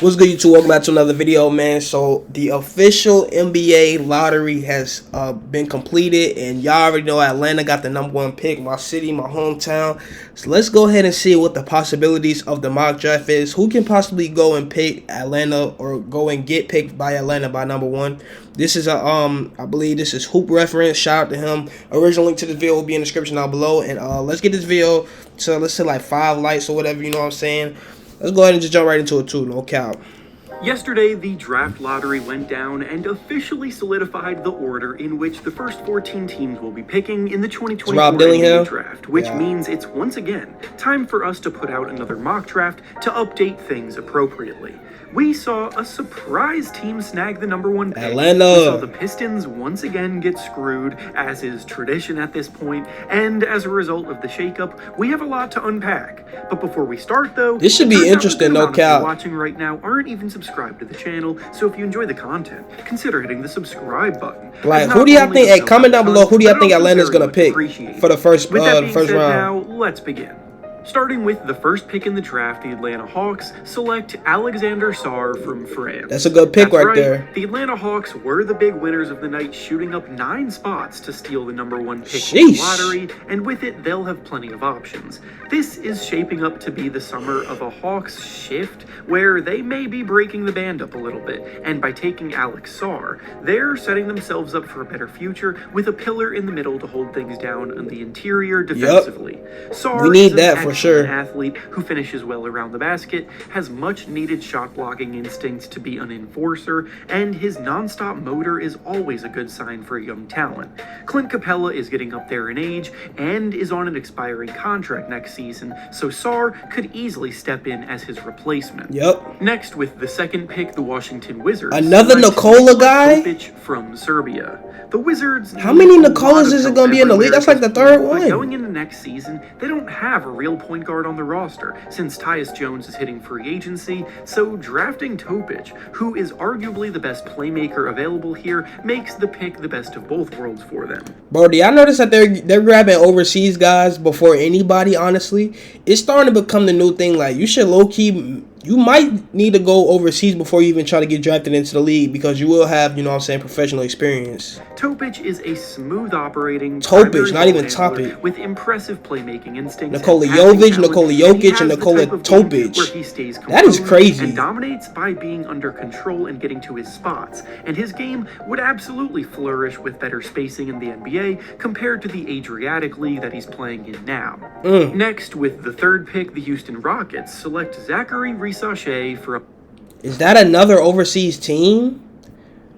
What's good, YouTube? Welcome back to another video, man. So the official NBA lottery has been completed, and y'all already know Atlanta got the #1 pick, my city, my hometown. So let's go ahead and see what the possibilities of the mock draft is. Who can possibly go and pick Atlanta or go and get picked by Atlanta by #1? This is a I believe this is Hoop Reference. Shout out to him. Original link to this video will be in the description down below. And let's get this video to, let's say, like 5 likes or whatever. You know what I'm saying? Let's go ahead and just jump right into it too, no cap. Yesterday, the draft lottery went down and officially solidified the order in which the first 14 teams will be picking in the 2024 NBA draft, which means it's once again time for us to put out another mock draft to update things appropriately. We saw a surprise team snag the #1 pick. Atlanta. We saw the Pistons once again get screwed, as is tradition at this point, and as a result of the shakeup, we have a lot to unpack. But before we start, though, this should be interesting, no cap. Watching right now aren't even subscribed to the channel, so if you enjoy the content, consider hitting the subscribe button. Like, who do y'all think? Hey, comment down below. Who do y'all think Atlanta's gonna pick for the first round? Now, let's begin. Starting with the first pick in the draft, the Atlanta Hawks select Alexander Sarr from France. That's a good pick right there. The Atlanta Hawks were the big winners of the night, shooting up 9 spots to steal the #1 pick in the lottery, and with it, they'll have plenty of options. This is shaping up to be the summer of a Hawks shift, where they may be breaking the band up a little bit, and by taking Alex Sarr, they're setting themselves up for a better future with a pillar in the middle to hold things down on the interior defensively. Sarr, we need that for sure. An athlete who finishes well around the basket, has much needed shot blocking instincts to be an enforcer, and his non-stop motor is always a good sign for a young talent. Clint Capella is getting up there in age and is on an expiring contract next season, so Sarr could easily step in as his replacement. Next, with the second pick, the Washington Wizards. Another Nikola guy? From Serbia. The Wizards. How many Nikolas is it going to be in the league? That's like the third one. Going into next season, they don't have a real point guard on the roster since Tyus Jones is hitting free agency, so drafting Topic, who is arguably the best playmaker available here, makes the pick the best of both worlds for them. Bro, do y'all notice that they're grabbing overseas guys before anybody, honestly? It's starting to become the new thing. Like, you should low-key... You might need to go overseas before you even try to get drafted into the league, because you will have, you know what I'm saying, professional experience. Topic is a smooth operating Topic, not even Topic. With impressive playmaking instincts. Nikola Jovic, Nikola Jokic, and Nikola Topic. That is crazy. And dominates by being under control and getting to his spots. And his game would absolutely flourish with better spacing in the NBA compared to the Adriatic League that he's playing in now. Next, with the third pick, the Houston Rockets select Zachary Risacher for a... Is that another overseas team?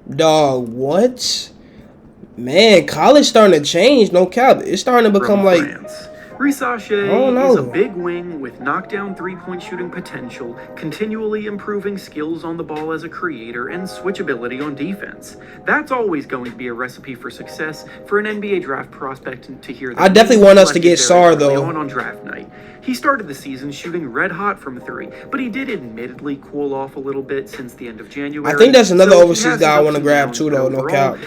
Dog, what? Man, college starting to change, no cap. It's starting to become like... Risacher is a big wing with knockdown three-point shooting potential, continually improving skills on the ball as a creator, and switchability on defense. That's always going to be a recipe for success for an NBA draft prospect to hear that. I definitely want us to get Sarr, though. On draft night. He started the season shooting red hot from 3, but he did admittedly cool off a little bit since the end of January. I think that's another overseas guy I want to grab too, though, no cap.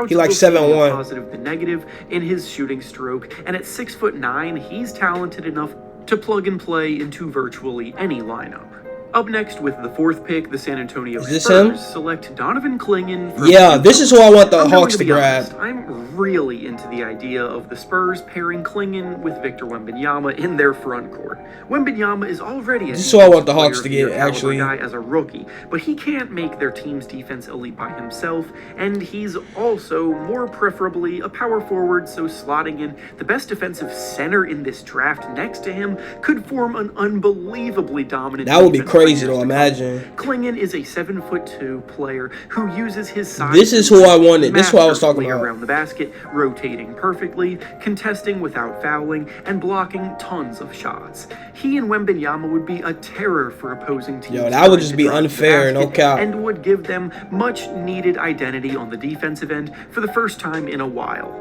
He like 7'1". Positive than negative in his shooting stroke, and at 6'9", he's talented enough to plug and play into virtually any lineup. Up next, with the fourth pick, the San Antonio Spurs select Donovan Clingan. This is who I want the Hawks to grab. I'm really into the idea of the Spurs pairing Clingan with Victor Wembanyama in their front court. Wembanyama is already a... This is who I want the Hawks to get, actually. ...guy as a rookie, but he can't make their team's defense elite by himself, and he's also more preferably a power forward, so slotting in the best defensive center in this draft next to him could form an unbelievably dominant... That would be crazy though, imagine. Clingan is a 7'2" player who uses his size. This is who I wanted. This is who I was talking about. Around the basket, rotating perfectly, contesting without fouling, and blocking tons of shots. He and Wembanyama would be a terror for opposing teams. Yo, that would just be unfair, no cap. And would give them much needed identity on the defensive end for the first time in a while.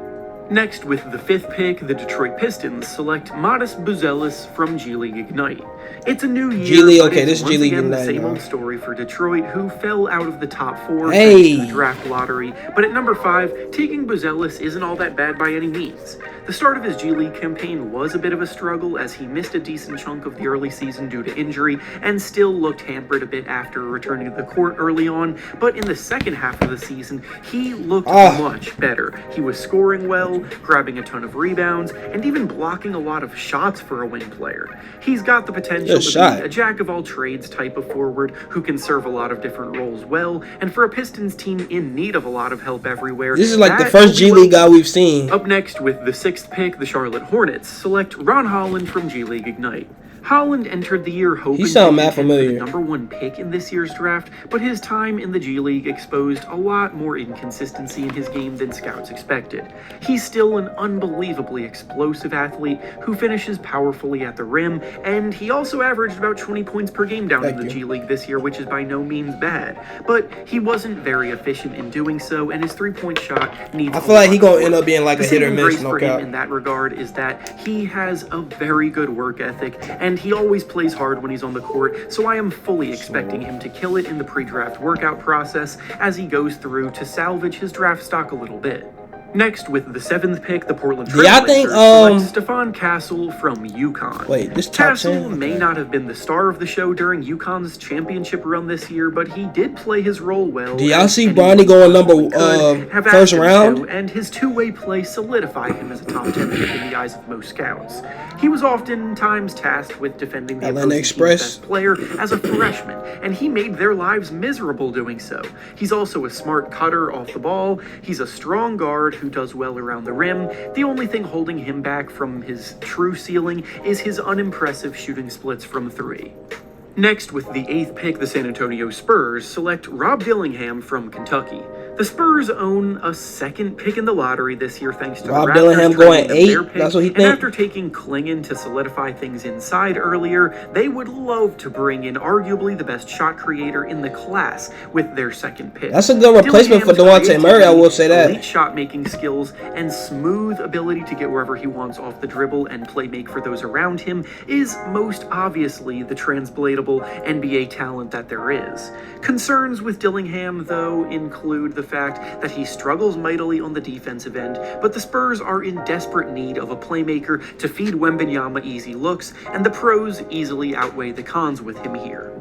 Next, with the fifth pick, the Detroit Pistons select Modest Buzelis from G League Ignite. It's a new year, G League, but okay, it's this G once League again the United, same bro. old story for Detroit, who fell out of the top 4 Hey. thanks to the draft lottery. But at number 5, taking Buzelis isn't all that bad by any means. The start of his G League campaign was a bit of a struggle, as he missed a decent chunk of the early season due to injury, and still looked hampered a bit after returning to the court early on. But in the second half of the season, he looked much better. He was scoring well, grabbing a ton of rebounds, and even blocking a lot of shots for a wing player. He's got the potential to be a jack-of-all-trades type of forward who can serve a lot of different roles well, and for a Pistons team in need of a lot of help everywhere, this is like the first G League guy we've seen. Up next, with the 6th pick, the Charlotte Hornets select Ron Holland from G League Ignite. Holland entered the year hoping to contend for the number 1 pick in this year's draft, but his time in the G League exposed a lot more inconsistency in his game than scouts expected. He's still an unbelievably explosive athlete who finishes powerfully at the rim, and he also averaged about 20 points per game down in the G League this year, which is by no means bad. But he wasn't very efficient in doing so, and his 3-point shot needs. I feel like he's gonna end up being like a hit or miss. For him in that regard is that he has a very good work ethic, and he always plays hard when he's on the court, so I am fully expecting him to kill it in the pre-draft workout process as he goes through to salvage his draft stock a little bit. Next, with the 7th pick, the Portland Trailblazers select Stephon Castle from UConn. Wait, this Castle may not have been the star of the show during UConn's championship run this year, but he did play his role well. Do y'all see Bronny going first round? And his two-way play solidified him as a top 10 pick in the eyes of most scouts. He was oftentimes tasked with defending the opposing team's best player as a freshman, and he made their lives miserable doing so. He's also a smart cutter off the ball. He's a strong guard who does well around the rim. The only thing holding him back from his true ceiling is his unimpressive shooting splits from 3. Next, with the 8th pick, the San Antonio Spurs select Rob Dillingham from Kentucky. The Spurs own a 2nd pick in the lottery this year thanks to Rob Dillingham going 8. That's what he thinks. And after taking Klingon to solidify things inside earlier, they would love to bring in arguably the best shot creator in the class with their 2nd pick. That's a good replacement for Dejounte Murray, I will say that. Elite shot making skills and smooth ability to get wherever he wants off the dribble and play make for those around him is most obviously the translatable NBA talent that there is. Concerns with Dillingham, though, include the fact that he struggles mightily on the defensive end, but the Spurs are in desperate need of a playmaker to feed Wembanyama easy looks, and the pros easily outweigh the cons with him here.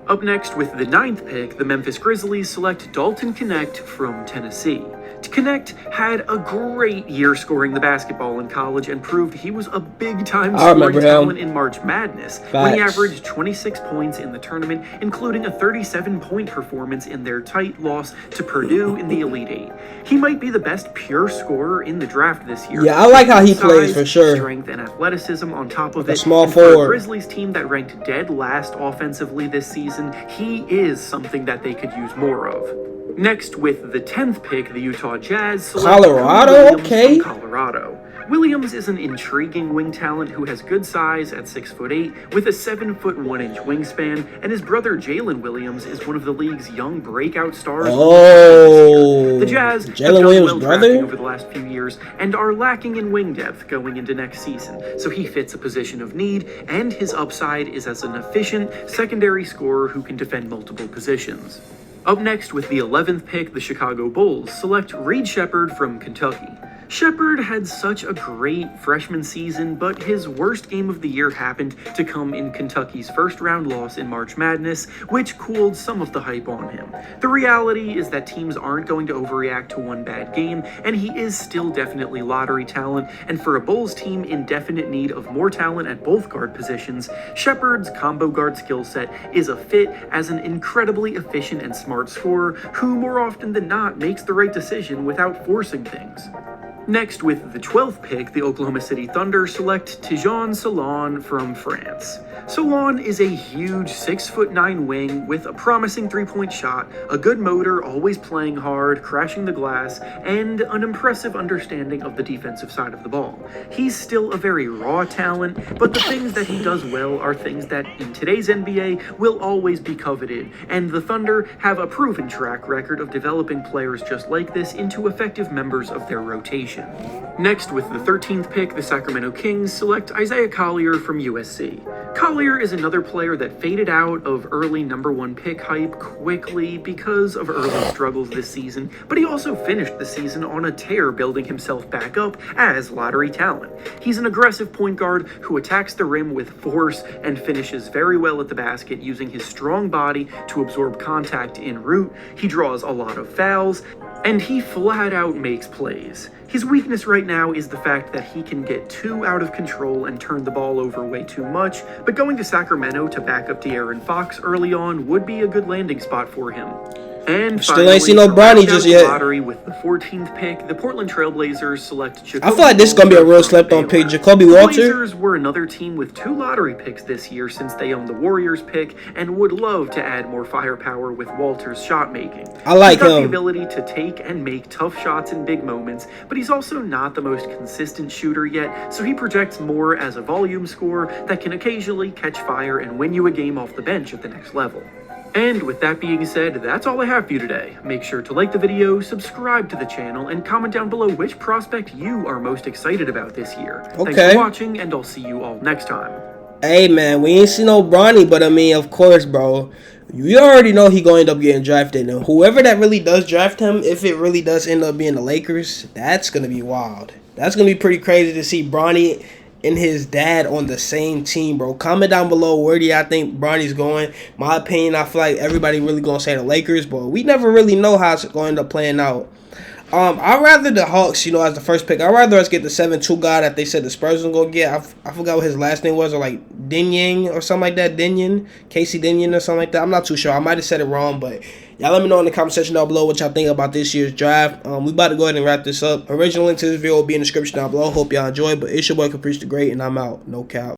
Up next, with the 9th pick, the Memphis Grizzlies select Dalton Knecht from Tennessee. Knecht had a great year scoring the basketball in college and proved he was a big-time scoring talent in March Madness when he averaged 26 points in the tournament, including a 37-point performance in their tight loss to Purdue in the Elite Eight. He might be the best pure scorer in the draft this year. Yeah, I like how he plays for sure. Strength and athleticism on top of it. A small forward. For a Grizzlies team that ranked dead last offensively this season, he is something that they could use more of. Next, with the 10th pick, the Utah Jazz select Colorado, okay. from Colorado. Williams is an intriguing wing talent who has good size at 6'8", with a 7'1" wingspan, and his brother Jalen Williams is one of the league's young breakout stars. The Jazz have done well drafting over the last few years and are lacking in wing depth going into next season, so he fits a position of need, and his upside is as an efficient secondary scorer who can defend multiple positions. Up next, with the 11th pick, the Chicago Bulls select Reed Sheppard from Kentucky. Sheppard had such a great freshman season, but his worst game of the year happened to come in Kentucky's first-round loss in March Madness, which cooled some of the hype on him. The reality is that teams aren't going to overreact to one bad game, and he is still definitely lottery talent, and for a Bulls team in definite need of more talent at both guard positions, Sheppard's combo guard skill set is a fit as an incredibly efficient and smart scorer who more often than not makes the right decision without forcing things. Next, with the 12th pick, the Oklahoma City Thunder select Tijan Solon from France. Solon is a huge 6'9" wing with a promising three-point shot, a good motor, always playing hard, crashing the glass, and an impressive understanding of the defensive side of the ball. He's still a very raw talent, but the things that he does well are things that in today's NBA will always be coveted, and the Thunder have a proven track record of developing players just like this into effective members of their rotation. Next, with the 13th pick, the Sacramento Kings select Isaiah Collier from USC. Collier is another player that faded out of early number 1 pick hype quickly because of early struggles this season, but he also finished the season on a tear, building himself back up as lottery talent. He's an aggressive point guard who attacks the rim with force and finishes very well at the basket using his strong body to absorb contact en route. He draws a lot of fouls, and he flat out makes plays. His weakness right now is the fact that he can get too out of control and turn the ball over way too much, but going to Sacramento to back up De'Aaron Fox early on would be a good landing spot for him. And still ain't seen no Bronny just yet. Lottery with the 14th pick, the Portland Trailblazers select Jacoby. I feel like this is gonna be a real slept-on pick. Jacoby Walter. The Blazers were another team with 2 lottery picks this year since they own the Warriors pick, and would love to add more firepower with Walter's shot making. I like He's got him. the ability to take and make tough shots in big moments, but he's also not the most consistent shooter yet, so he projects more as a volume scorer that can occasionally catch fire and win you a game off the bench at the next level. And with that being said, that's all I have for you today. Make sure to like the video, subscribe to the channel, and comment down below which prospect you are most excited about this year. Okay. Thanks for watching, and I'll see you all next time. Hey man, we ain't seen no Bronny, but I mean, of course, bro. You already know he gonna end up getting drafted. And whoever that really does draft him, if it really does end up being the Lakers, that's gonna be wild. That's gonna be pretty crazy to see Bronny and his dad on the same team, bro. Comment down below where do y'all think Bronny's going. My opinion, I feel like everybody really gonna say the Lakers, but we never really know how it's gonna end up playing out. I'd rather the Hawks, as the first pick. I'd rather us get the 7-2 guy that they said the Spurs was gonna get. I forgot what his last name was, or like Dinyin or something like that. Dinyin, Casey Dinyin or something like that. I'm not too sure. I might have said it wrong, but y'all let me know in the comment section down below what y'all think about this year's draft. We about to go ahead and wrap this up. Original link to this video will be in the description down below. Hope y'all enjoy, but it's your boy Caprice the Great, and I'm out. No cap.